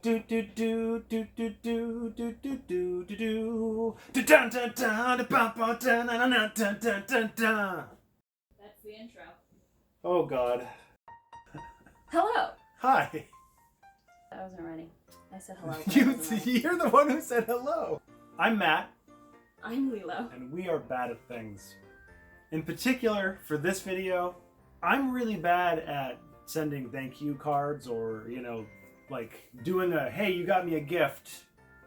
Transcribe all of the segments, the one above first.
do do do do do do do do do do do dun dun dun dun dun dun dun dun dun. That's the intro. Oh God. Hello. Hi. I wasn't ready. I said hello. You're the one who said hello. I'm Matt. I'm Lilo. And we are bad at things. In particular, for this video, I'm really bad at sending thank you cards or, like doing a, hey, you got me a gift.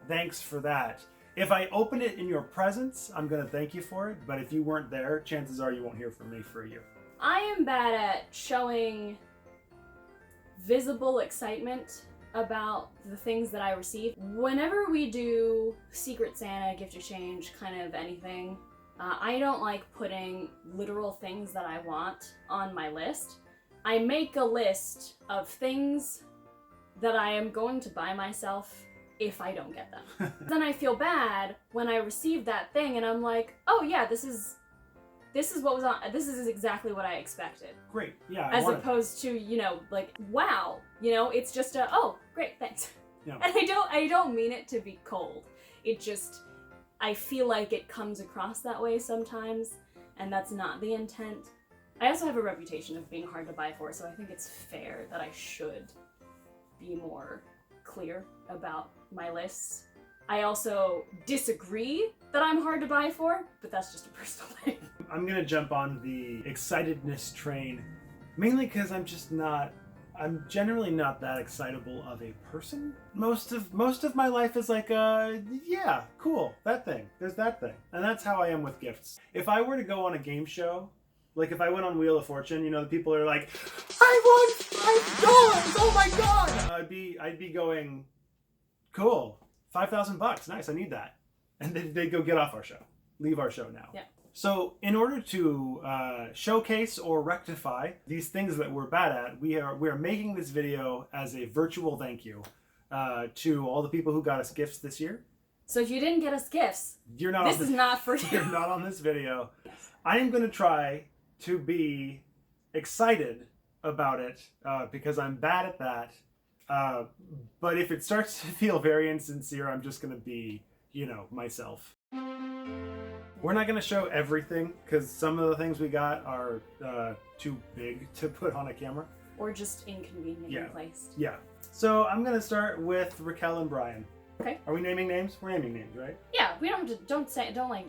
Thanks for that. If I open it in your presence, I'm going to thank you for it. But if you weren't there, chances are you won't hear from me for a year. I am bad at showing visible excitement about the things that I receive. Whenever we do Secret Santa, gift exchange, kind of anything, I don't like putting literal things that I want on my list. I make a list of things that I am going to buy myself if I don't get them. Then I feel bad when I receive that thing and I'm like, oh yeah, this is what was on, this is exactly what I expected. Great, yeah. As opposed to, like, wow, it's just a, oh, great, thanks. Yeah. And I don't mean it to be cold. It just, I feel like it comes across that way sometimes, and that's not the intent. I also have a reputation of being hard to buy for, so I think it's fair that I should be more clear about my lists. I also disagree that I'm hard to buy for, but that's just a personal thing. I'm gonna jump on the excitedness train, mainly because I'm generally not that excitable of a person. Most of my life is like, yeah, cool, that thing, there's that thing. And that's how I am with gifts. If I were to go on a game show, like if I went on Wheel of Fortune, the people are like, I won $5! Oh my God! I'd be going, cool, $5,000, nice, I need that. And then they'd go get off our show, leave our show now. Yeah. So in order to showcase or rectify these things that we're bad at, we are making this video as a virtual thank you to all the people who got us gifts this year. So if you didn't get us gifts, this is not for you. You're not on this video. I am going to try to be excited about it because I'm bad at that. But if it starts to feel very insincere, I'm just going to be, myself. We're not going to show everything because some of the things we got are too big to put on a camera. Or just inconveniently placed. Yeah. So I'm going to start with Raquel and Brian. Okay. Are we naming names? We're naming names, right? Yeah, we don't like.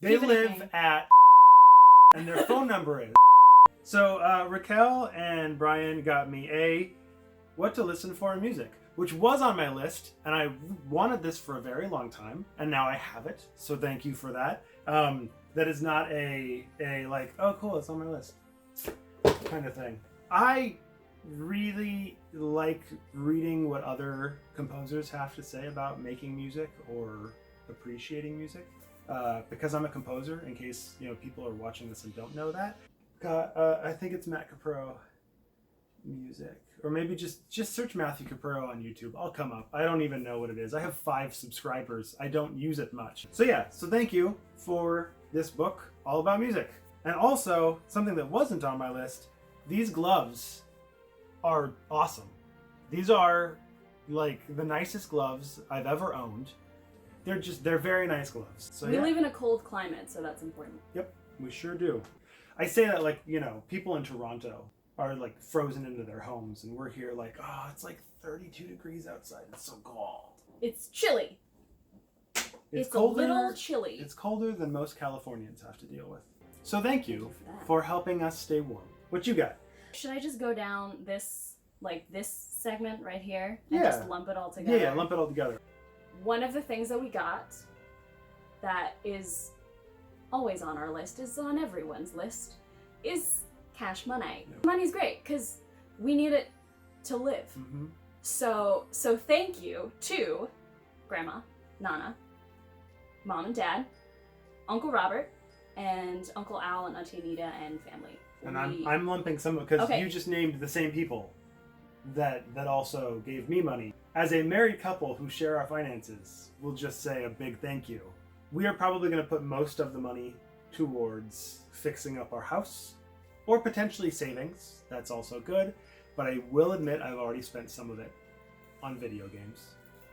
They live at and their phone number is. So Raquel and Brian got me what to listen for in music, which was on my list, and I wanted this for a very long time, and now I have it, so thank you for that. That is not a like, oh cool, it's on my list kind of thing. I really like reading what other composers have to say about making music or appreciating music, because I'm a composer, in case people are watching this and don't know that. I think it's Matt Capro music, or maybe just search Matthew Capro on YouTube. I'll come up. I don't even know what it is. I have 5 subscribers. I don't use it much. So yeah, so thank you for this book all about music. And also, something that wasn't on my list, these gloves are awesome. These are like the nicest gloves I've ever owned. They're very nice gloves. So we live in a cold climate, so that's important. Yep, we sure do. I say that like, people in Toronto are like frozen into their homes, and we're here like, oh, it's like 32 degrees outside. It's so cold. It's chilly. It's colder, a little chilly. It's colder than most Californians have to deal with. So thank you for helping us stay warm. What you got? Should I just go down this segment right here and just lump it all together? Yeah, lump it all together. One of the things that we got that is always on our list, is on everyone's list, is cash money. Yeah. Money's great because we need it to live. Mm-hmm. So thank you to Grandma, Nana, Mom and Dad, Uncle Robert, and Uncle Al and Auntie Anita and family. And I'm lumping some because you just named the same people that also gave me money. As a married couple who share our finances, we'll just say a big thank you. We are probably going to put most of the money towards fixing up our house, or potentially savings. That's also good, but I will admit I've already spent some of it on video games.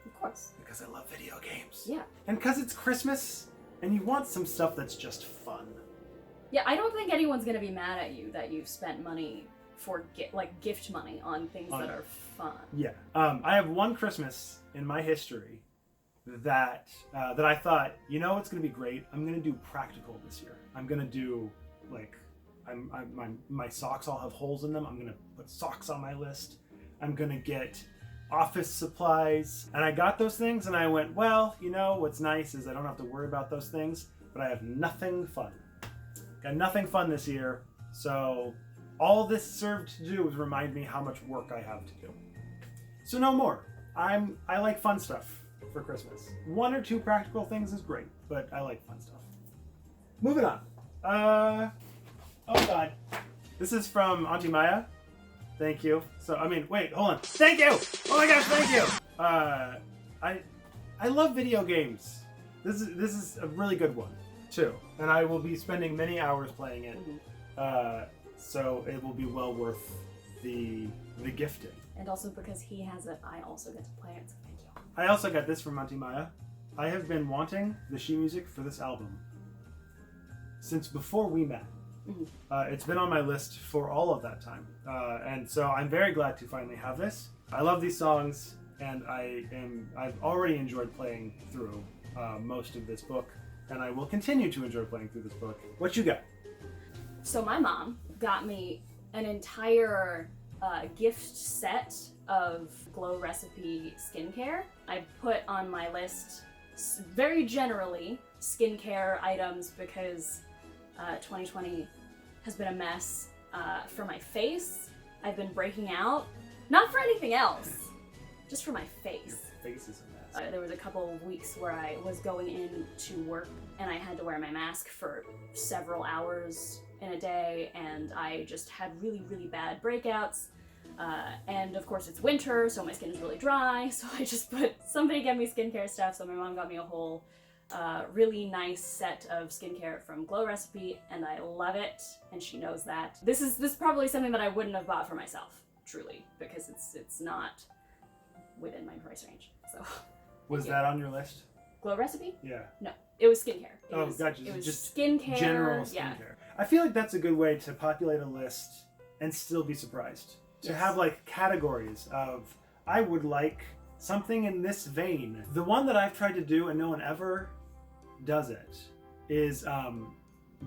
Of course. Because I love video games. Yeah. And because it's Christmas and you want some stuff that's just fun. Yeah, I don't think anyone's gonna be mad at you that you've spent money for gift money on things that are fun. Yeah. I have one Christmas in my history that I thought, you know, it's gonna be great. I'm gonna do practical this year. I'm gonna do like, my socks all have holes in them. I'm gonna put socks on my list. I'm gonna get office supplies, and I got those things, and I went, well, you know, what's nice is I don't have to worry about those things, but I have nothing fun. Got nothing fun this year, so all this served to do was remind me how much work I have to do. So no more. I like fun stuff for Christmas. 1 or 2 practical things is great, but I like fun stuff. Moving on. Oh God. This is from Auntie Maya. Thank you. So, I mean, wait, hold on. Thank you! Oh my gosh, thank you! I love video games. This is a really good one, too. And I will be spending many hours playing it. So it will be well worth the gifting. And also because he has it, I also get to play it, so thank you. I also got this from Auntie Maya. I have been wanting the sheet music for this album since before we met. It's been on my list for all of that time. And so I'm very glad to finally have this. I love these songs, and I've already enjoyed playing through most of this book, and I will continue to enjoy playing through this book. What you got? So my mom got me an entire gift set of Glow Recipe skincare. I put on my list very generally skincare items because 2020 has been a mess for my face. I've been breaking out, not for anything else, just for my face. Your face is a mess. There was a couple of weeks where I was going in to work and I had to wear my mask for several hours in a day, and I just had really, really bad breakouts. And of course it's winter, so my skin is really dry, so I just somebody get me skincare stuff, so my mom got me a whole really nice set of skincare from Glow Recipe, and I love it, and she knows that. This is probably something that I wouldn't have bought for myself, truly, because it's not within my price range. So was that on your list? Glow Recipe? Yeah. No, it was skincare. Gotcha. It was just skincare. General skincare. Yeah. I feel like that's a good way to populate a list and still be surprised. To have like categories of, I would like something in this vein. The one that I've tried to do and no one ever does it is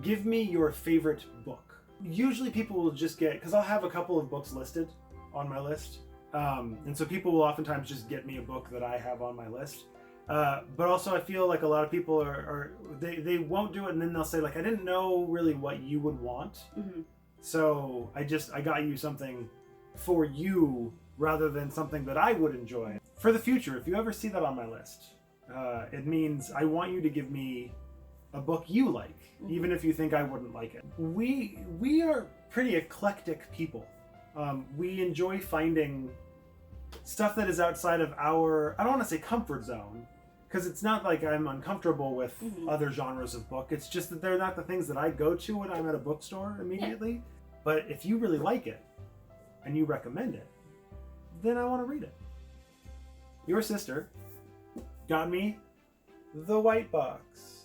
give me your favorite book. Usually people will just get, because I'll have a couple of books listed on my list, and so people will oftentimes just get me a book that I have on my list. But also I feel like a lot of people they won't do it, and then they'll say like, I didn't know really what you would want, so I got you something for you rather than something that I would enjoy. For the future, if you ever see that on my list, it means I want you to give me a book you like, even if you think I wouldn't like it. We are pretty eclectic people. We enjoy finding stuff that is outside of our, I don't want to say comfort zone, because it's not like I'm uncomfortable with other genres of book. It's just that they're not the things that I go to when I'm at a bookstore immediately. Yeah. But if you really like it and you recommend it, then I want to read it. Your sister got me The White Box.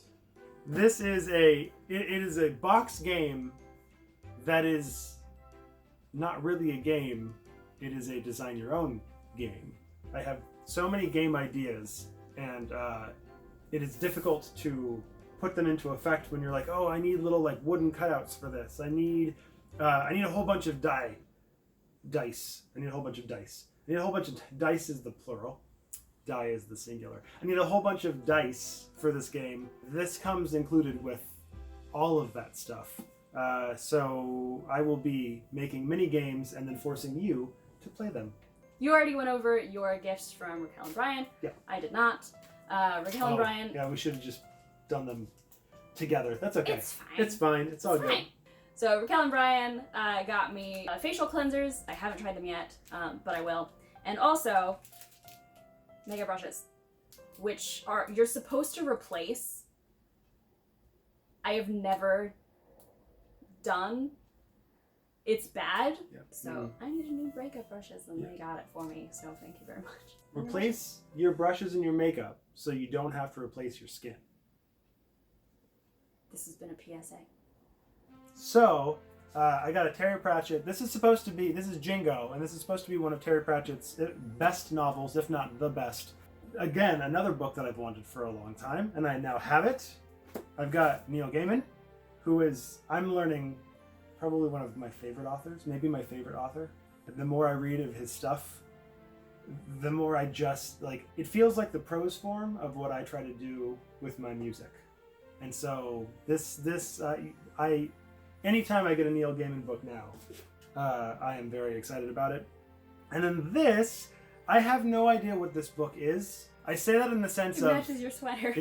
This is it is a box game that is not really a game. It is a design your own game. I have so many game ideas, and it is difficult to put them into effect when you're like, oh, I need little like wooden cutouts for this. I need a whole bunch of dice. I need a whole bunch of dice. I need a whole bunch of dice is the plural. Die is the singular. I need a whole bunch of dice for this game. This comes included with all of that stuff. So I will be making mini games and then forcing you to play them. You already went over your gifts from Raquel and Brian. Yeah. I did not. Raquel and Brian. Yeah, we should have just done them together. That's okay. It's fine. It's fine. It's all good. So Raquel and Brian got me facial cleansers. I haven't tried them yet, but I will. And also makeup brushes, which you're supposed to replace. I have never done it's bad. Yep. So I need new breakup brushes, and they got it for me. So thank you very much. Replace your brushes and your makeup so you don't have to replace your skin. This has been a PSA. So, I got a Terry Pratchett. This is Jingo, and this is supposed to be one of Terry Pratchett's best novels, if not the best. Again, another book that I've wanted for a long time, and I now have it. I've got Neil Gaiman, who is, I'm learning, probably one of my favorite authors, maybe my favorite author. The more I read of his stuff, the more I just, like, it feels like the prose form of what I try to do with my music. And so anytime I get a Neil Gaiman book now, I am very excited about it. And then this, I have no idea what this book is. I say that in the sense it matches your sweater.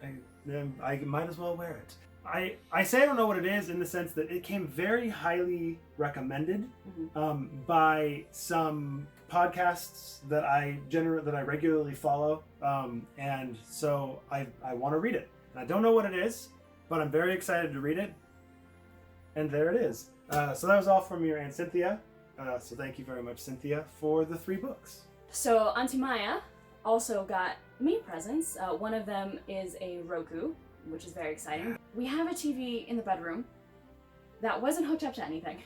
I might as well wear it. I say I don't know what it is in the sense that it came very highly recommended by some podcasts that I regularly follow, and so I want to read it. And I don't know what it is, but I'm very excited to read it. And there it is. So that was all from your Aunt Cynthia. So thank you very much, Cynthia, for the 3 books. So Auntie Maya also got me presents. One of them is a Roku, which is very exciting. We have a TV in the bedroom that wasn't hooked up to anything.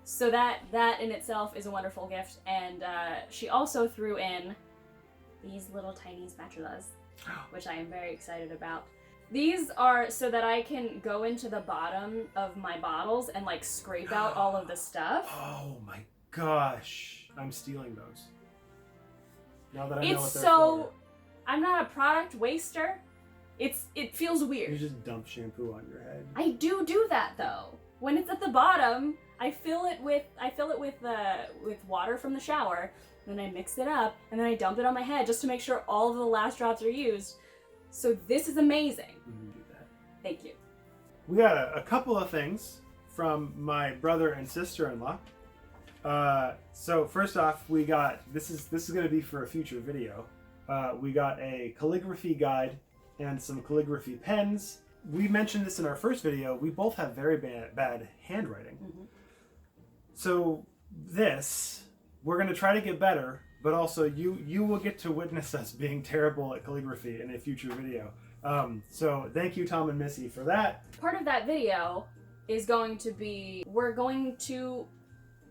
So that in itself is a wonderful gift. And she also threw in these little tiny spatulas, which I am very excited about. These are so that I can go into the bottom of my bottles and like scrape out all of the stuff. Oh my gosh. I'm stealing those. Now that I know what they're for. I'm not a product waster. It feels weird. You just dump shampoo on your head. I do that though. When it's at the bottom, I fill it with water from the shower, then I mix it up, and then I dump it on my head just to make sure all of the last drops are used. So this is amazing. Do that. Thank you. We got a couple of things from my brother and sister-in-law. So first off, we got this is going to be for a future video. We got a calligraphy guide and some calligraphy pens. We mentioned this in our first video. We both have very bad handwriting. So we're going to try to get better, but also you will get to witness us being terrible at calligraphy in a future video. So thank you, Tom and Missy, for that. Part of that video is going to be, we're going to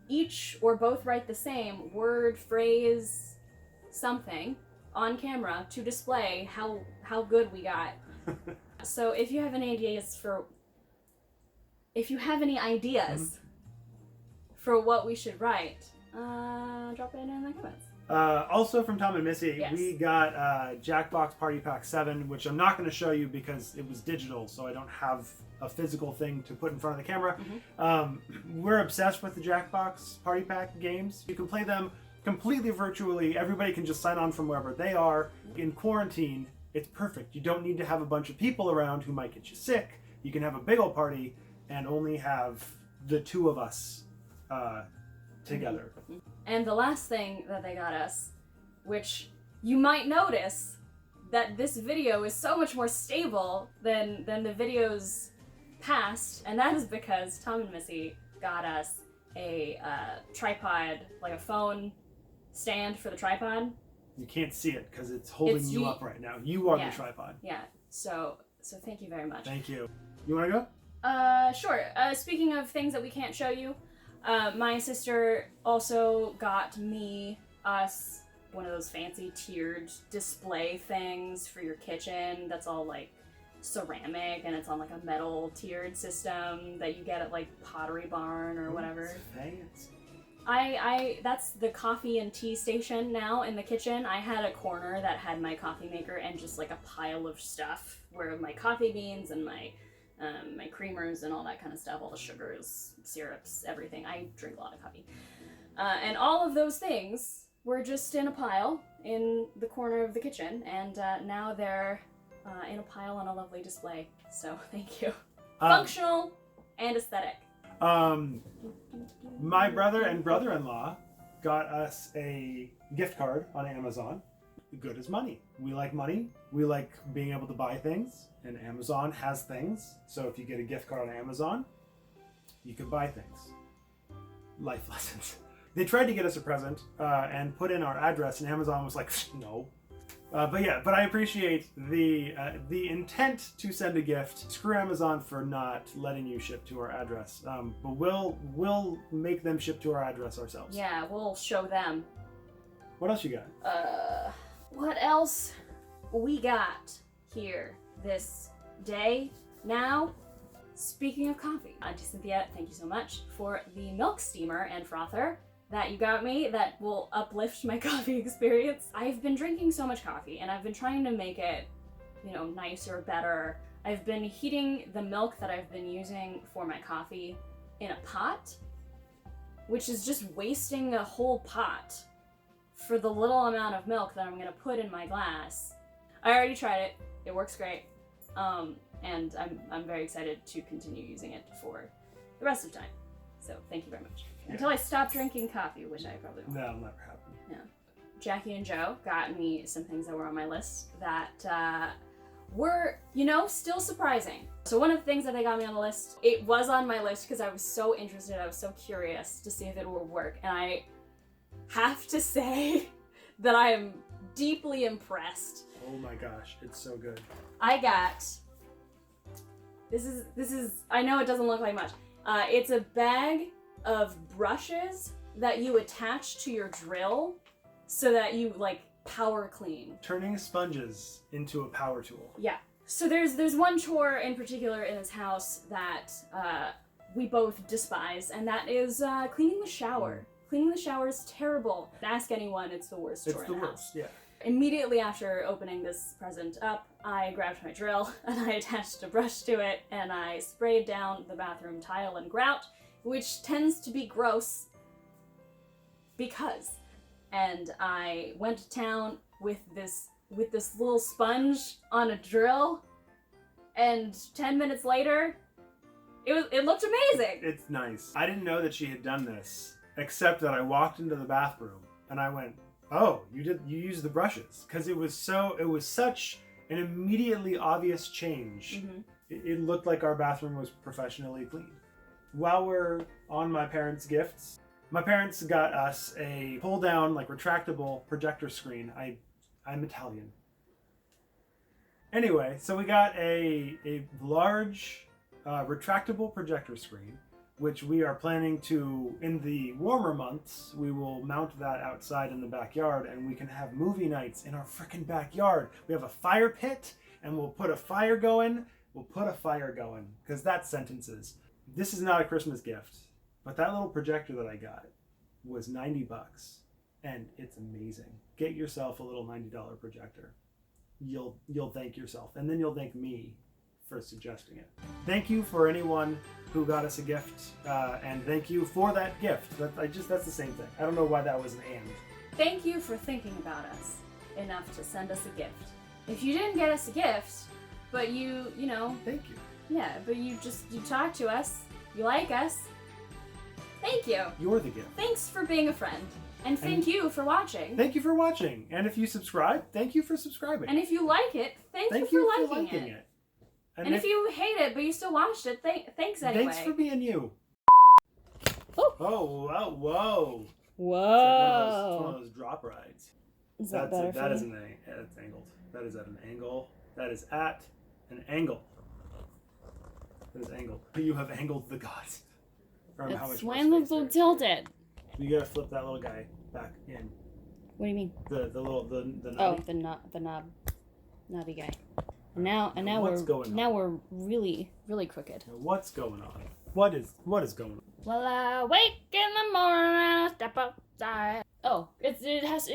each or both write the same word, phrase, something on camera to display how good we got. So if you have any ideas for what we should write, drop it in the comments. Also from Tom and Missy, yes. We got Jackbox Party Pack 7, which I'm not going to show you because it was digital, so I don't have a physical thing to put in front of the camera. We're obsessed with the Jackbox Party Pack games. You can play them completely virtually. Everybody can just sign on from wherever they are. In quarantine, it's perfect. You don't need to have a bunch of people around who might get you sick. You can have a big old party and only have the 2 of us together. And the last thing that they got us, which you might notice that this video is so much more stable than the videos past, and that is because Tom and Missy got us a tripod, like a phone stand for the tripod. You can't see it because it's holding you up right now. You are the tripod. Yeah. So thank you very much. Thank you. You want to go? Sure. Speaking of things that we can't show you, my sister also got us one of those fancy tiered display things for your kitchen that's all like ceramic and it's on like a metal tiered system that you get at like Pottery Barn or whatever. Fancy. That's the coffee and tea station now in the kitchen. I had a corner that had my coffee maker and just like a pile of stuff where my coffee beans and my creamers and all that kind of stuff, all the sugars, syrups, everything. I drink a lot of coffee. And all of those things were just in a pile in the corner of the kitchen, and now they're in a pile on a lovely display. So thank you. Functional and aesthetic. My brother and brother-in-law got us a gift card on Amazon. Good as money. We like money. We like being able to buy things, and Amazon has things. So if you get a gift card on Amazon, you can buy things. life lessons. They tried to get us a present and put in our address, and Amazon was like, no. But I appreciate the intent to send a gift. Screw Amazon for not letting you ship to our address. But we'll make them ship to our address ourselves. Yeah, we'll show them. What else you got? What else we got here this day now? Speaking of coffee, Auntie Cynthia, thank you so much for the milk steamer and frother that you got me that will uplift my coffee experience. I've been drinking so much coffee and I've been trying to make it, nicer, better. I've been heating the milk that I've been using for my coffee in a pot, which is just wasting a whole pot for the little amount of milk that I'm gonna put in my glass. I already tried it. It works great. And I'm very excited to continue using it for the rest of the time. So thank you very much. Yeah. Until I stop drinking coffee, which I probably won't. That'll never happen. Yeah. Jackie and Joe got me some things that were on my list that were, still surprising. So one of the things that they got me on the list, it was on my list because I was so interested, I was so curious to see if it would work. And I have to say that I am deeply impressed. Oh my gosh, it's so good. I got, this is, I know it doesn't look like much. It's a bag of brushes that you attach to your drill so that you power clean. Turning sponges into a power tool. Yeah. So there's one chore in particular in this house that we both despise, and that is cleaning the shower. Cleaning the shower is terrible. Ask anyone, it's the worst chore in the house. It's the worst, yeah. Immediately after opening this present up, I grabbed my drill and I attached a brush to it and I sprayed down the bathroom tile and grout, which tends to be gross because. And I went to town with this little sponge on a drill, and 10 minutes later, it looked amazing. It's nice. I didn't know that she had done this, except that I walked into the bathroom and I went, oh, you used the brushes, because it was such an immediately obvious change. Mm-hmm. It looked like our bathroom was professionally cleaned. While we're on my parents' gifts, my parents got us a pull-down, retractable projector screen. I'm Italian. Anyway, so we got a large retractable projector screen, which we are planning to, in the warmer months, we will mount that outside in the backyard and we can have movie nights in our frickin' backyard. We have a fire pit and we'll put a fire going. Because that's sentences. This is not a Christmas gift, but that little projector that I got was $90 and it's amazing. Get yourself a little $90 projector. You'll thank yourself, and then you'll thank me for suggesting it. Thank you for anyone who got us a gift, and thank you for that gift. That's the same thing. I don't know why that was an and. Thank you for thinking about us enough to send us a gift. If you didn't get us a gift, but you Thank you. Yeah, but you talk to us, you like us, thank you. You're the gift. Thanks for being a friend. And thank you for watching. Thank you for watching. And if you subscribe, thank you for subscribing. And if you like it, thank you for liking it. And if you hate it, but you still watched it, thanks anyway. Thanks for being you. Oh, whoa. Whoa. It's one of those drop rides. Is that better for That's you? That's angled. That is at an angle. That is at an angle. That is angled. You have angled the gods. It's when the little tilted. You gotta flip that little guy back in. What do you mean? The knobby guy. And now we're really, really crooked. Now what's going on? What is going on? Well, I wake in the morning and I step outside. Oh, it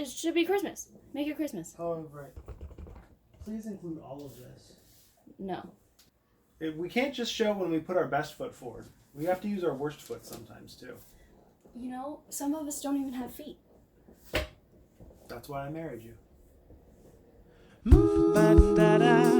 should be Christmas. Make it Christmas. Oh, right. Please include all of this. No. We can't just show when we put our best foot forward. We have to use our worst foot sometimes too. Some of us don't even have feet. That's why I married you. Ba-da-da.